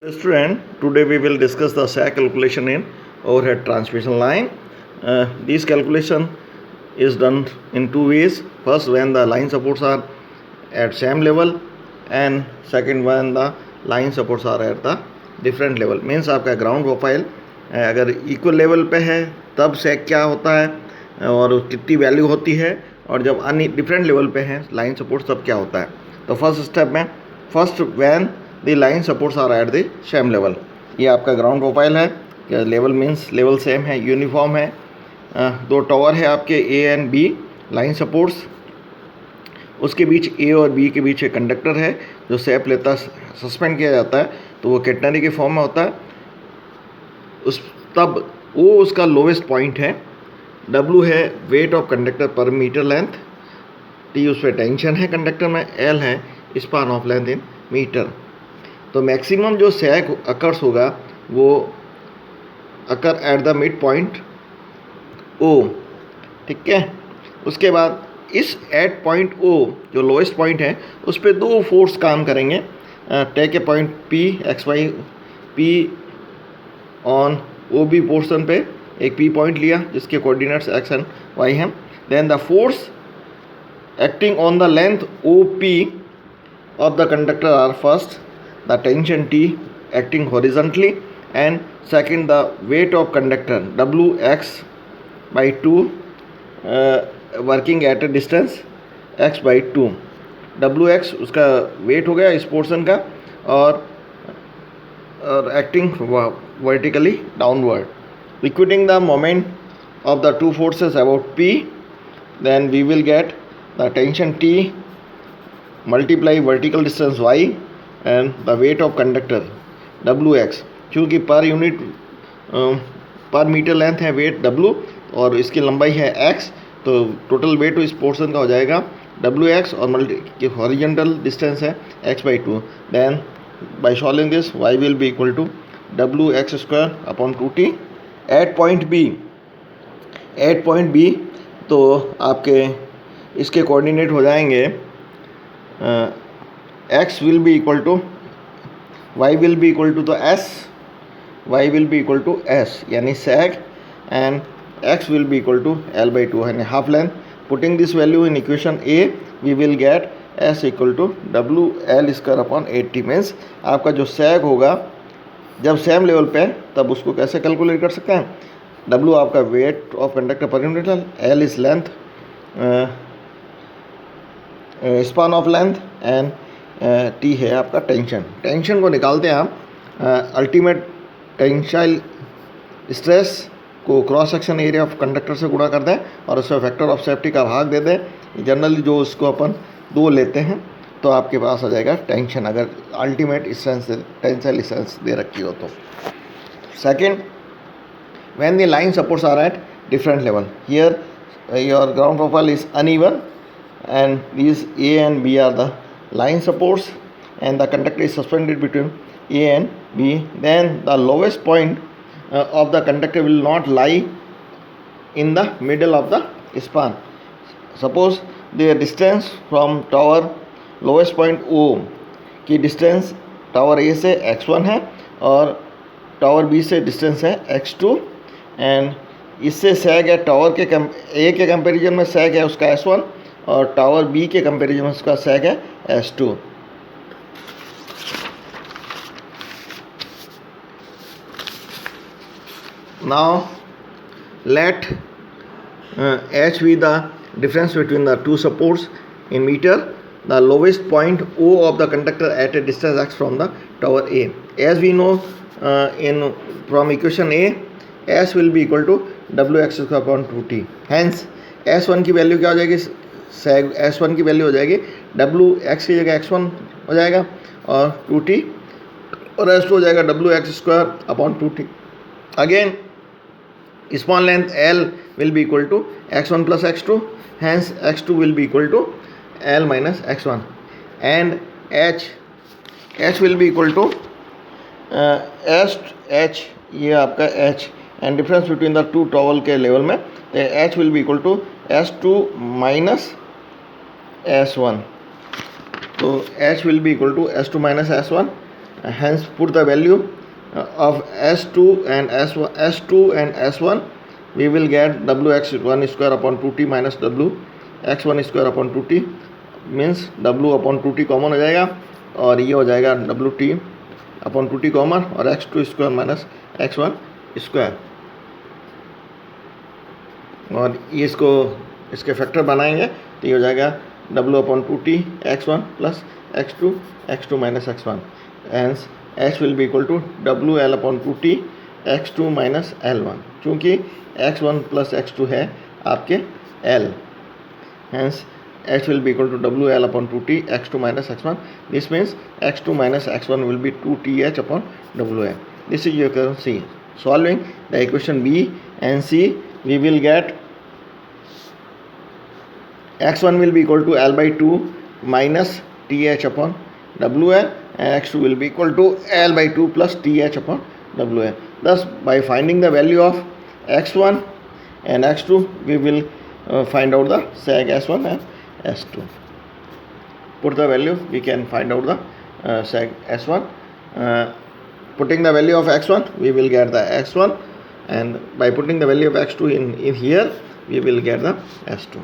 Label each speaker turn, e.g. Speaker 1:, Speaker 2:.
Speaker 1: Student, today we will discuss the SAC calculation in overhead transmission line. This calculation is done in two ways. First, when the line supports are at same level, and second when the line supports are at the different level. Means आपका ground profile अगर equal level पे है तब sac क्या होता है और कितनी वैल्यू होती है, और जब अन्य डिफरेंट लेवल पे है लाइन सपोर्ट तब क्या होता है. तो फर्स्ट स्टेप में first when the line supports are at the same level. ये आपका ग्राउंड प्रोफाइल है. लेवल मीन्स लेवल सेम है, यूनिफॉर्म है. दो टावर है आपके A and B line supports. उसके बीच ए और बी के बीच एक कंडक्टर है जो सैप लेता सस्पेंड किया जाता है, तो वो कैटनरी के फॉर्म में होता है. उस तब वो उसका लोवेस्ट पॉइंट है. W है weight of conductor per metre length. T उस पर टेंशन है कंडक्टर में. L है span of length in metre. तो मैक्सिमम जो सैग अकर्स होगा वो occur at the mid point O. ठीक है. उसके बाद इस एट पॉइंट O जो लोएस्ट पॉइंट है उस पर दो फोर्स काम करेंगे. Take a point P X Y P on OB portion पे एक P पॉइंट लिया जिसके कोऑर्डिनेट्स x एंड y हैं. Then the force acting on the length OP of the conductor are first the tension T acting horizontally, and second the weight of conductor Wx by 2 working at a distance x by 2. Wx उसका wait हो गया इस portion का और acting vertically downward, equating the moment of the two forces about P. Then we will get the tension T multiply vertical distance y and the weight of conductor Wx. क्योंकि per unit पर metre length है wait W और इसकी लंबाई है x, तो total weight इस portion का हो जाएगा Wx और हॉरिजॉन्टल डिस्टेंस है x by 2. Then by solving this y will be equal to Wx square upon 2t. At point B तो आपके इसके कोऑर्डिनेट हो जाएंगे x will be equal to y will be equal to तो y will be equal to s यानी sag, and x will be equal to l by 2 यानी half length. Putting this value in equation A we will get s equal to WL square upon 80. Means आपका जो sag होगा जब same level पे तब उसको कैसे कैलकुलेट कर सकते हैं. W आपका wait of conductor per unit, L is length span of length, and T है आपका टेंशन. टेंशन को निकालते हैं हम अल्टीमेट टेंसाइल स्ट्रेस को cross section area of conductor से गुणा कर दें और उसमें फैक्टर ऑफ सेफ्टी का भाग दे दें. जनरली जो उसको अपन 2 लेते हैं तो आपके पास आ जाएगा टेंशन, अगर अल्टीमेट स्ट्रेंथ टेंसाइल स्ट्रेंथ दे रखी हो तो. Second, when the line supports are at different level, here your ground profile is uneven and these A and B are the line supports and the conductor is suspended between A and B. Then the lowest point of the conductor will not lie in the middle of the span. Suppose the distance from tower lowest point O की distance tower A से x1 है और tower B से distance है x2, and इससे सैग है tower के A के कंपैरिजन में सैग है उसका S1 और टावर B के कंपैरिजन में उसका सैग है S2. Now let H be the difference between the two supports in meter, the lowest point O of the conductor at a distance x from the tower A. As we know from equation A, S will be equal to Wx square upon 2t. Hence S1 की value क्या हो जाएगी, सैग S1 की value हो जाएगी Wx की जगह x1 हो जाएगा और 2t, और S2 हो जाएगा Wx square upon 2t. Again small length L will be equal to x1 plus x2, hence x2 will be equal to L minus x1, and H will be equal to H ये आपका H, and difference between the two tower के level में H will be equal to S2 minus S1. तो H will be equal to S2 minus S1. hence put the value of S2 and S1, we will get Wx1 square upon 2t minus Wx1 square upon 2t, means W upon 2t common हो जाएगा और ये हो जाएगा WT upon 2t common और x2 square minus x1 square, और ये इसके फैक्टर बनाएंगे तो ये हो जाएगा W upon 2t x1 plus x2 minus x1, hence h will be equal to WL upon 2t x2 minus L1, चूँकि x1 प्लस x2 है आपके L, hence h will be equal to WL upon 2t x2 minus x1. This means x2 minus x1 will be 2th upon WL. This is you can see. Solving the equation B and C, we will get x1 will be equal to L by 2 minus th upon WL, and x2 will be equal to L by 2 plus th upon WL. Thus, by finding the value of x1 and x2, we will find out the sag S1 and S2. Put the value, we can find out the sag S1. Putting the value of x1, we will get the x1, and by putting the value of x2 in here, we will get the S2.